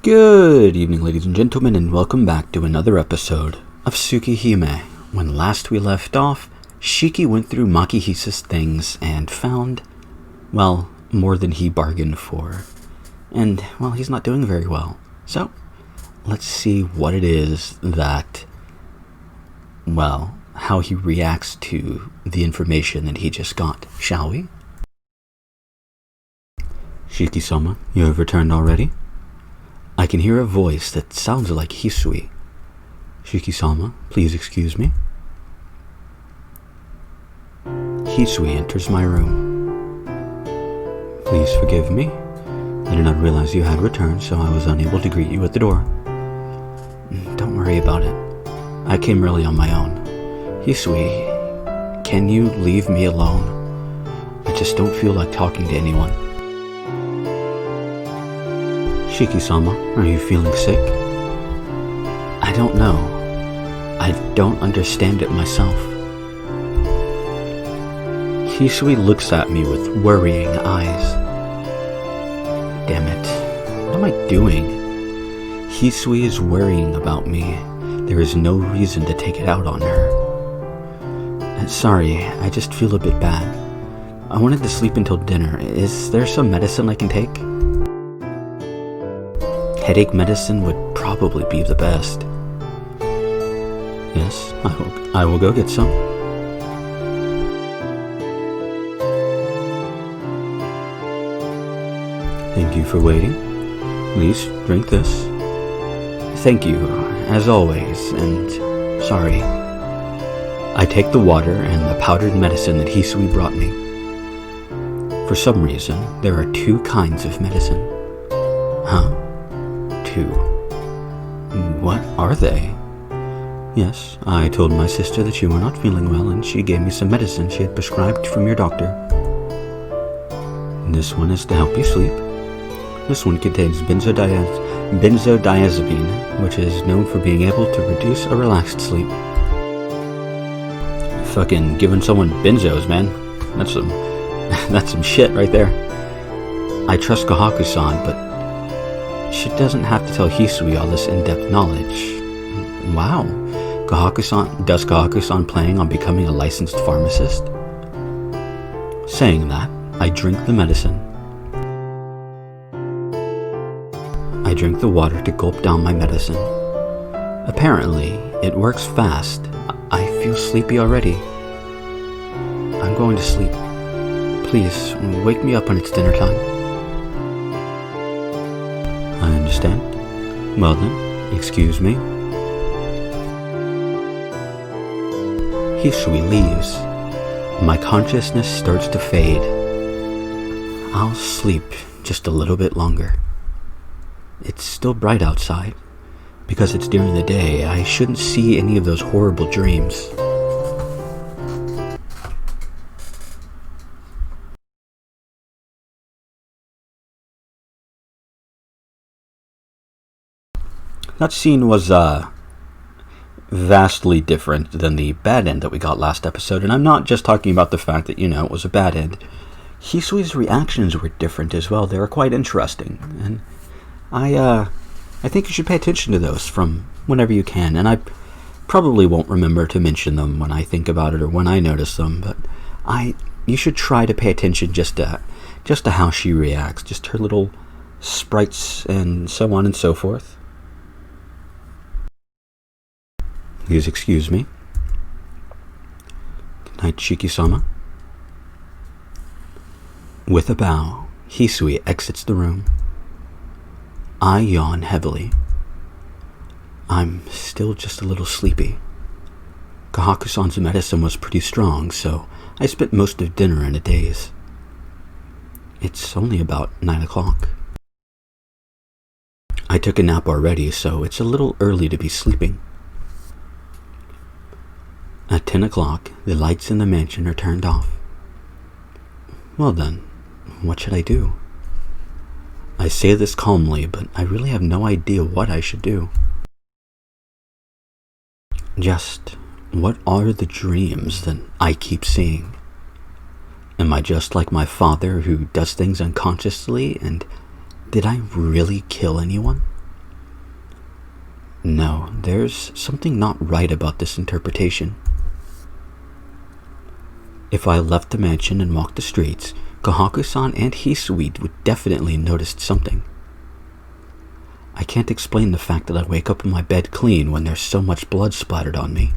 Good evening, ladies and gentlemen, and welcome back to another episode of Tsukihime. When last we left off, Shiki went through Makihisa's things and found, well, more than he bargained for. And, well, he's not doing very well. So, let's see what it is that, well, how he reacts to the information that he just got, shall we? Shiki-sama, you have returned already? I can hear a voice that sounds like Hisui. Shiki-sama, please excuse me. Hisui enters my room. Please forgive me. I did not realize you had returned, so I was unable to greet you at the door. Don't worry about it. I came early on my own. Hisui, can you leave me alone? I just don't feel like talking to anyone. Shiki-sama, are you feeling sick? I don't know. I don't understand it myself. Hisui looks at me with worrying eyes. Damn it. What am I doing? Hisui is worrying about me. There is no reason to take it out on her. Sorry, I just feel a bit bad. I wanted to sleep until dinner. Is there some medicine I can take? Headache medicine would probably be the best. Yes, I will go get some. Thank you for waiting. Please drink this. Thank you, as always, and sorry. I take the water and the powdered medicine that Hisui brought me. For some reason, there are two kinds of medicine. Huh? What are they? Yes, I told my sister that you were not feeling well and she gave me some medicine she had prescribed from your doctor. This one is to help you sleep. This one contains benzodiazepine, which is known for being able to reduce a relaxed sleep. Fucking giving someone benzos, man. That's some shit right there. I trust Kahaku-san, but she doesn't have to tell Hisui all this in-depth knowledge. Wow. Does Kahaku-san planning on becoming a licensed pharmacist? Saying that, I drink the medicine. I drink the water to gulp down my medicine. Apparently, it works fast. I feel sleepy already. I'm going to sleep. Please, wake me up when it's dinner time. I understand. Well then, excuse me. Hisui leaves. My consciousness starts to fade. I'll sleep just a little bit longer. It's still bright outside. Because it's during the day, I shouldn't see any of those horrible dreams. That scene was vastly different than the bad end that we got last episode, and I'm not just talking about the fact that, it was a bad end. Hisui's reactions were different as well. They were quite interesting, and I think you should pay attention to those from whenever you can, and I probably won't remember to mention them when I think about it or when I notice them, but you should try to pay attention just to how she reacts, just her little sprites and so on and so forth. Please excuse me. Good night, Shiki-sama. With a bow, Hisui exits the room. I yawn heavily. I'm still just a little sleepy. Kahaku-san's medicine was pretty strong, so I spent most of dinner in a daze. It's only about 9 o'clock. I took a nap already, so it's a little early to be sleeping. At 10 o'clock, the lights in the mansion are turned off. Well then, what should I do? I say this calmly, but I really have no idea what I should do. Just, what are the dreams that I keep seeing? Am I just like my father who does things unconsciously, and did I really kill anyone? No, there's something not right about this interpretation. If I left the mansion and walked the streets, Kohaku-san and Hisui would definitely notice something. I can't explain the fact that I wake up in my bed clean when there's so much blood splattered on me.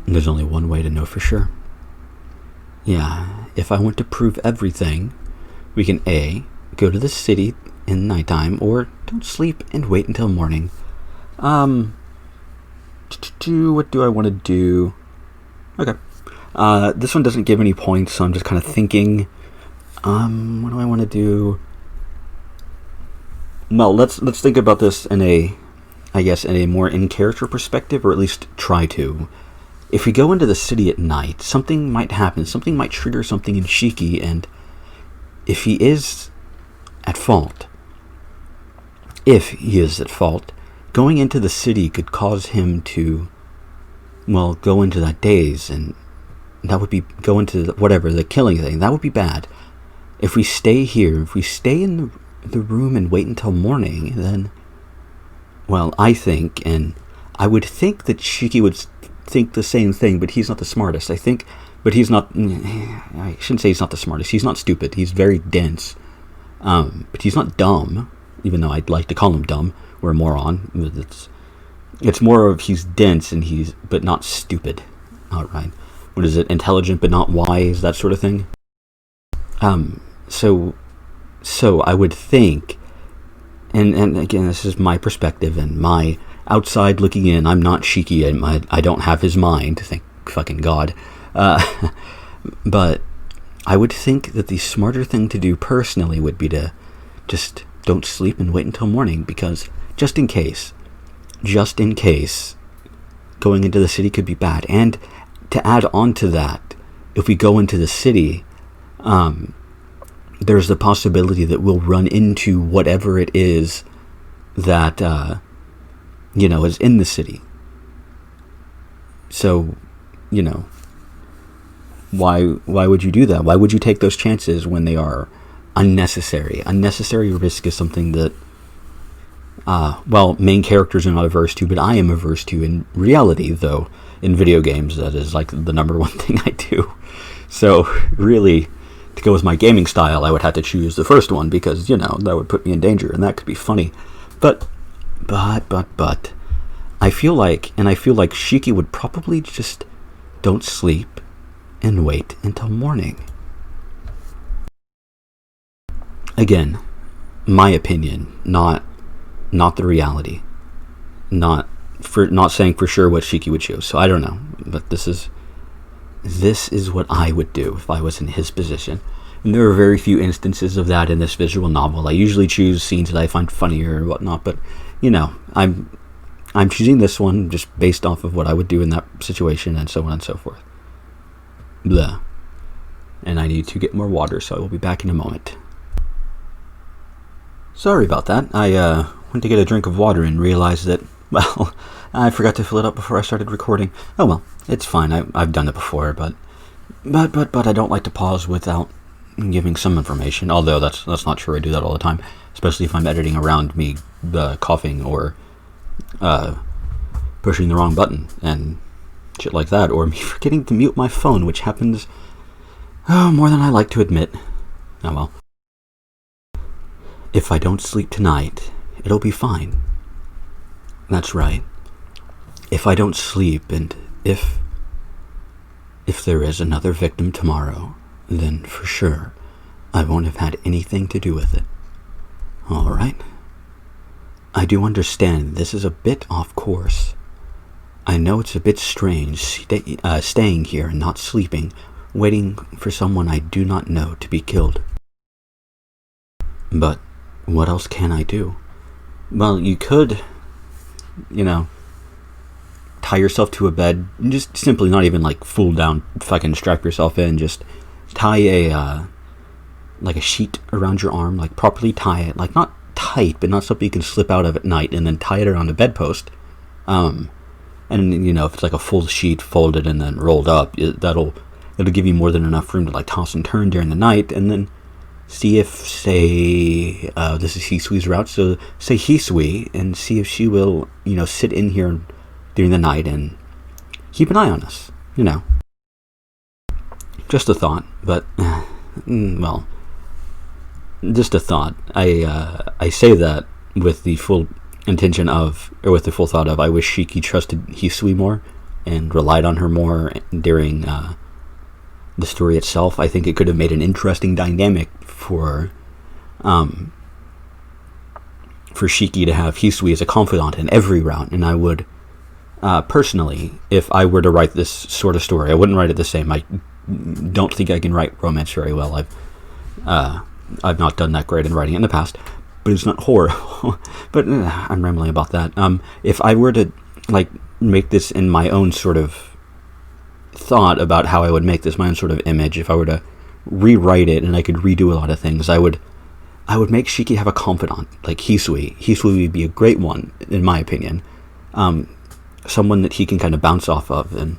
There's only one way to know for sure. Yeah, if I want to prove everything, we can A, go to the city in nighttime, or don't sleep and wait until morning. What do I want to do? Okay. This one doesn't give any points, so I'm just kind of thinking, what do I want to do? No, let's think about this in a more in-character perspective, or at least try to. If we go into the city at night, something might happen, something might trigger something in Shiki, and if he is at fault, going into the city could cause him to, well, go into that daze, and that would be, go into the killing thing, that would be bad. If we stay here, if we stay in the room and wait until morning, then, well, I think, and I would think that Shiki would think the same thing, but he's not the smartest. I shouldn't say he's not the smartest. He's not stupid. He's very dense. But he's not dumb, even though I'd like to call him dumb or a moron. It's more of he's dense and but not stupid. All right. What is it? Intelligent but not wise, that sort of thing. So I would think, and again, this is my perspective and my outside looking in. I'm not Shiki. I don't have his mind. Thank fucking God. But I would think that the smarter thing to do personally would be to just don't sleep and wait until morning, because just in case, going into the city could be bad. And to add on to that, if we go into the city, there's the possibility that we'll run into whatever it is that is in the city. So, why would you do that? Why would you take those chances when they are unnecessary? Unnecessary risk is something that, main characters are not averse to, but I am averse to in reality, though. In video games, that is like the number one thing I do. So, really, to go with my gaming style, I would have to choose the first one, because, that would put me in danger, and that could be funny. But, I feel like Shiki would probably just don't sleep and wait until morning. Again, my opinion, not the reality. Not saying for sure what Shiki would choose. So I don't know, but this is what I would do if I was in his position. And there are very few instances of that in this visual novel. I usually choose scenes that I find funnier and whatnot, but I'm choosing this one just based off of what I would do in that situation, and so on and so forth. Blah. And I need to get more water, so I will be back in a moment. Sorry about that. I went to get a drink of water and realized that, well, I forgot to fill it up before I started recording. Oh well, it's fine. I've done it before, but I don't like to pause without giving some information. Although that's not true. I do that all the time, especially if I'm editing around me coughing or pushing the wrong button and shit like that, or me forgetting to mute my phone, which happens more than I like to admit. Oh well. If I don't sleep tonight, it'll be fine. That's right. If I don't sleep, and if there is another victim tomorrow, then for sure I won't have had anything to do with it. All right? I do understand this is a bit off course. I know it's a bit strange staying here and not sleeping, waiting for someone I do not know to be killed. But what else can I do? Well, you could, tie yourself to a bed, just simply not even like fool down, fucking strap yourself in, just tie a sheet around your arm, like properly tie it, like not tight, but not something you can slip out of at night, and then tie it around a bedpost. And if it's like a full sheet folded and then rolled up, it'll give you more than enough room to like toss and turn during the night, and then see if, say, this is Hisui's route, so say Hisui, and see if she will, sit in here during the night and keep an eye on us, Just a thought, but, well, just a thought. I say that with the full intention of, or with the full thought of, I wish Shiki trusted Hisui more and relied on her more during the story itself. I think it could have made an interesting dynamic for Shiki to have Hisui as a confidant in every route, and I would personally, if I were to write this sort of story, I wouldn't write it the same. I don't think I can write romance very well. I've not done that great in writing in the past, but it's not horror. But I'm rambling about that. If I were to make this in my own sort of thought about how I would make this my own sort of image, if I were to rewrite it and I could redo a lot of things, I would make Shiki have a confidant like Hisui. Hisui would be a great one, in my opinion. Someone that he can kind of bounce off of and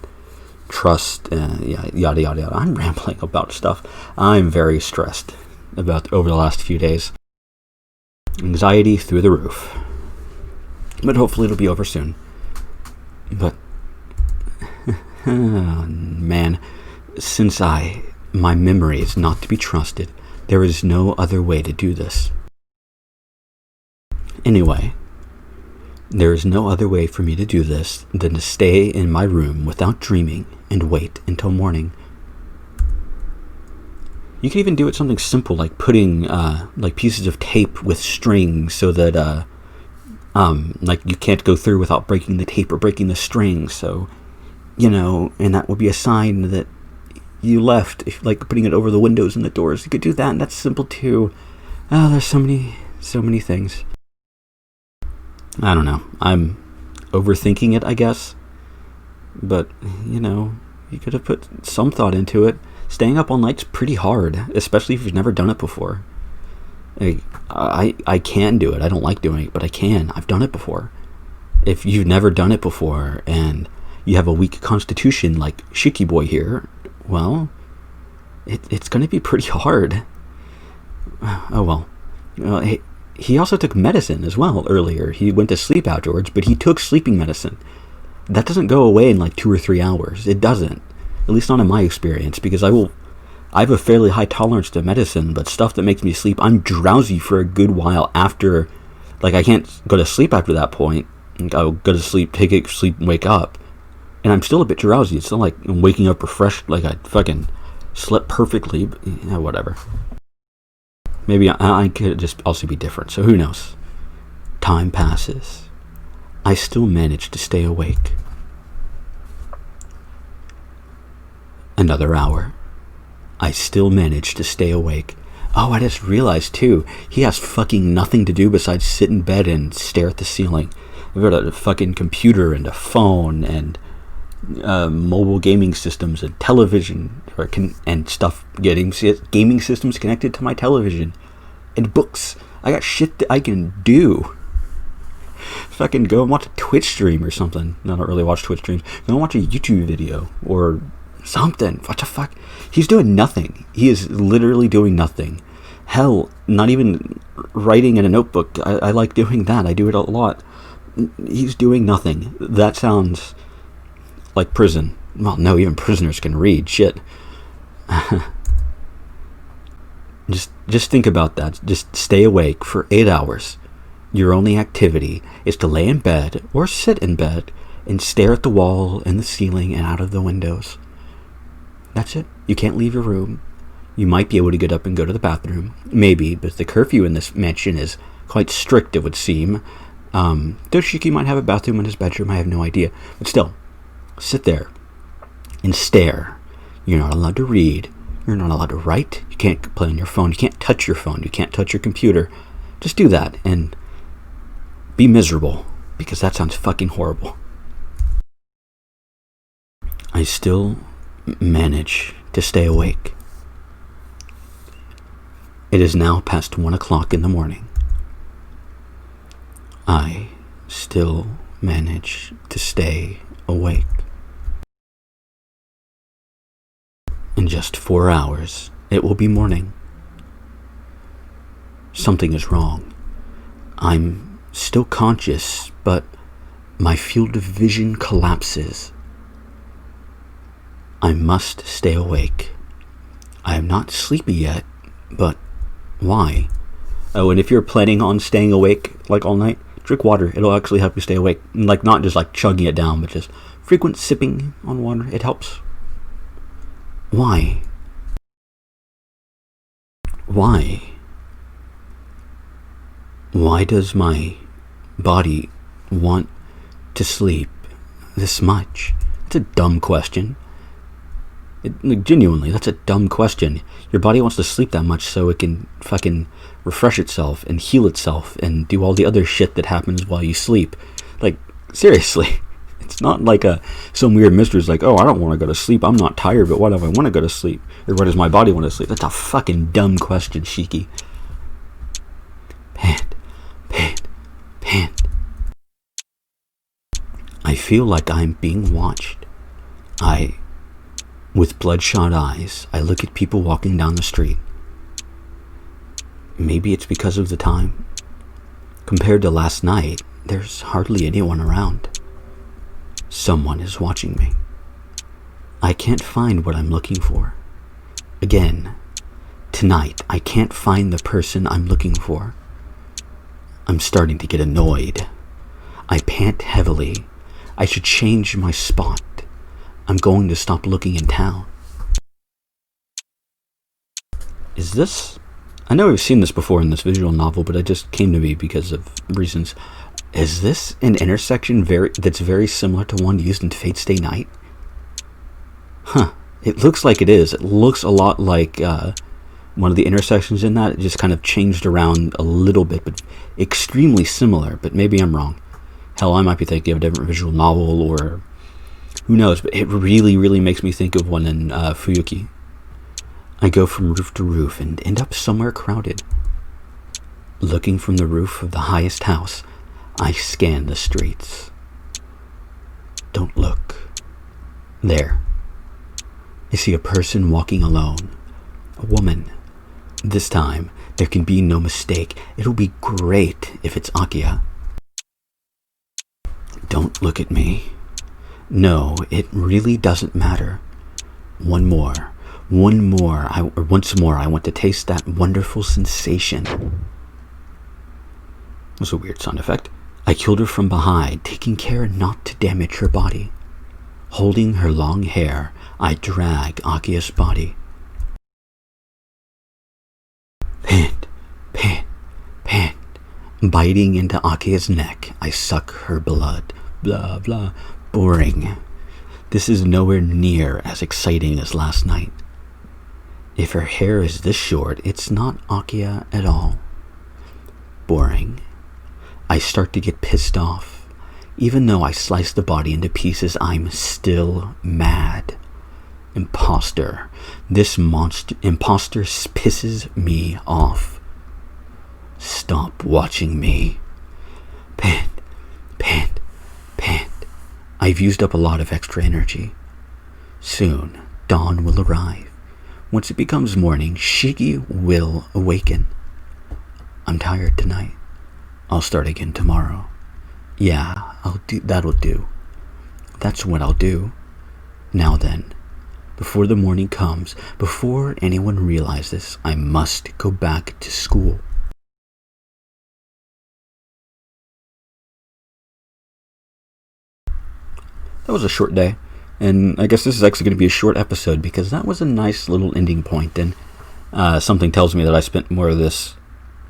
trust, yada yada yada. I'm rambling about stuff. I'm very stressed about over the last few days. Anxiety through the roof. But hopefully it'll be over soon. But oh, man, since my memory is not to be trusted, there is no other way to do this. Anyway, there is no other way for me to do this than to stay in my room without dreaming and wait until morning. You can even do it something simple like putting pieces of tape with strings so that you can't go through without breaking the tape or breaking the string. So, and that would be a sign that you left. If putting it over the windows and the doors, you could do that, and that's simple too. Oh, there's so many things. I don't know. I'm overthinking it, I guess. But, you could have put some thought into it. Staying up all night's pretty hard, especially if you've never done it before. I can do it. I don't like doing it, but I can. I've done it before. If you've never done it before and you have a weak constitution like Shiki Boy here, well, it's going to be pretty hard. Oh well. He also took medicine as well earlier. He went to sleep afterwards, but he took sleeping medicine. That doesn't go away in 2 or 3 hours. It doesn't. At least not in my experience, because I have a fairly high tolerance to medicine, but stuff that makes me sleep, I'm drowsy for a good while after. I can't go to sleep after that point. I'll go to sleep, take a sleep, and wake up. And I'm still a bit drowsy. It's not like I'm waking up refreshed, like I fucking slept perfectly. But, whatever. Maybe I could just also be different, so who knows? Time passes. I still manage to stay awake. Another hour. I still manage to stay awake. Oh, I just realized too, he has fucking nothing to do besides sit in bed and stare at the ceiling. I've got a fucking computer and a phone and mobile gaming systems and television and stuff, getting gaming systems connected to my television and books. I got shit that I can do. Fucking go and watch a Twitch stream or something. No, I don't really watch Twitch streams. Go and watch a YouTube video or something. What the fuck? He's doing nothing. He is literally doing nothing. Hell, not even writing in a notebook. I like doing that. I do it a lot. He's doing nothing. That sounds like prison. Well, no, even prisoners can read. Shit. Just think about that. Just stay awake for 8 hours. Your only activity is to lay in bed or sit in bed and stare at the wall and the ceiling and out of the windows. That's it. You can't leave your room. You might be able to get up and go to the bathroom. Maybe, but the curfew in this mansion is quite strict, it would seem. Shiki might have a bathroom in his bedroom, I have no idea. But still, sit there and stare. You're not allowed to read. You're not allowed to write. You can't play on your phone. You can't touch your phone. You can't touch your computer. Just do that and be miserable, because that sounds fucking horrible. I still manage to stay awake. It is now past 1 o'clock in the morning. I still manage to stay awake. In just 4 hours, it will be morning. Something is wrong. I'm still conscious, but my field of vision collapses. I must stay awake. I am not sleepy yet, but why? Oh, and if you're planning on staying awake like all night, drink water. It'll actually help you stay awake. Like, not just like chugging it down, but just frequent sipping on water. It helps. Why? Why? Why does my body want to sleep this much? It's a dumb question. Genuinely, that's a dumb question. Your body wants to sleep that much so it can fucking refresh itself and heal itself and do all the other shit that happens while you sleep. Like, seriously. It's not like some weird mystery. It's like, oh, I don't want to go to sleep. I'm not tired, but why do I want to go to sleep? Or why does my body want to sleep? That's a fucking dumb question, Shiki. Pant. I feel like I'm being watched. With bloodshot eyes, I look at people walking down the street. Maybe it's because of the time. Compared to last night, there's hardly anyone around. Someone is watching me. I can't find what I'm looking for. Again, tonight, I can't find the person I'm looking for. I'm starting to get annoyed. I pant heavily. I should change my spot. I'm going to stop looking in town. Is this... I know we've seen this before in this visual novel, but it just came to me because of reasons. Is this an intersection that's very similar to one used in Fate Stay Night? Huh. It looks like it is. It looks a lot like one of the intersections in that. It just kind of changed around a little bit, but extremely similar. But maybe I'm wrong. Hell, I might be thinking of a different visual novel, or who knows, but it really, really makes me think of one in Fuyuki. I go from roof to roof and end up somewhere crowded. Looking from the roof of the highest house, I scan the streets. Don't look. There. I see a person walking alone. A woman. This time, there can be no mistake. It'll be great if it's Akiya. Don't look at me. No, it really doesn't matter. Once more, I want to taste that wonderful sensation. That was a weird sound effect. I killed her from behind, taking care not to damage her body. Holding her long hair, I drag Akiya's body. Pant. Biting into Akiya's neck, I suck her blood. Blah, blah. Boring. This is nowhere near as exciting as last night. If her hair is this short, it's not Akiya at all. Boring. I start to get pissed off. Even though I slice the body into pieces, I'm still mad. Imposter. This imposter pisses me off. Stop watching me. Pant. I've used up a lot of extra energy. Soon, dawn will arrive. Once it becomes morning, Shiki will awaken. I'm tired tonight. I'll start again tomorrow. Yeah, that'll do. That's what I'll do. Now then, before the morning comes, before anyone realizes, I must go back to school. That was a short day, and I guess this is actually going to be a short episode because that was a nice little ending point, and something tells me that I spent more of this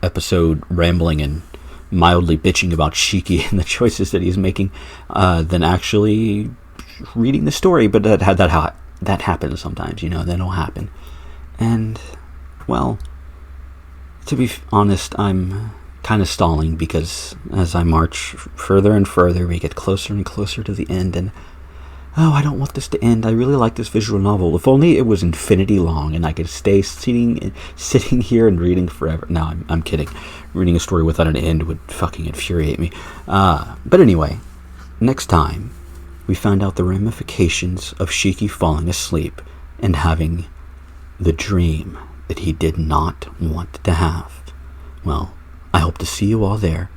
episode rambling and mildly bitching about Shiki and the choices that he's making than actually reading the story, but that happens sometimes, that'll happen. And, well, to be honest, I'm kind of stalling because as I march further and further, we get closer and closer to the end, and I don't want this to end. I really like this visual novel. If only it was infinity long and I could stay sitting here and reading forever. No, I'm kidding. Reading a story without an end would fucking infuriate me. But anyway, next time we found out the ramifications of Shiki falling asleep and having the dream that he did not want to have. Well, I hope to see you all there.